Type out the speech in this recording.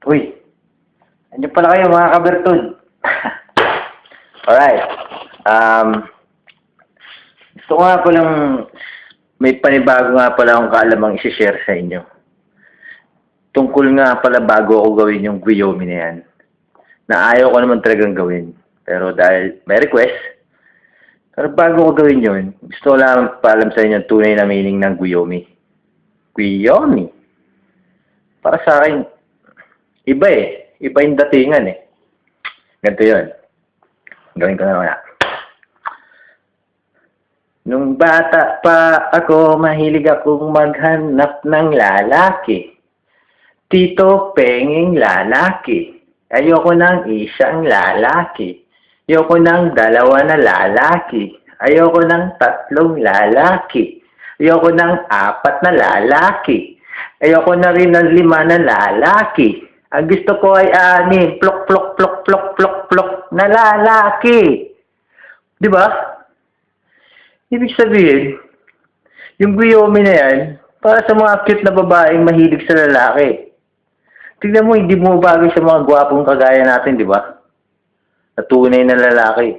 Uy, andyan pala kayo mga kabertod. Alright. Gusto ko nga palang may panibago nga pala akong kaalamang isi-share sa inyo. Tungkol nga pala bago ako gawin yung Guyomi na yan. Na ayaw ko naman talagang gawin. Pero dahil may request, pero bago ko gawin yun, gusto ko lang paalam sa inyo ang tunay na meaning ng Guyomi. Guyomi. Para sa akin, iba eh. Iba yung datingan eh. Ganito yun. Gawin ko na muna. Nung bata pa ako, mahilig akong maghanap ng lalaki. Tito Penging lalaki. Ayoko ng isang lalaki. Ayoko ng dalawa na lalaki. Ayoko ng tatlong lalaki. Ayoko ng apat na lalaki. Ayoko na rin ng 5 na lalaki. Ang gusto ko ay 6, plok, plok, plok, plok, plok, plok, na lalaki. Di ba? Ibig sabihin, yung Guyomi na yan, para sa mga cute na babaeng mahilig sa lalaki. Tignan mo, hindi mo bagay sa mga gwapong kagaya natin, di ba? Na tunay na lalaki.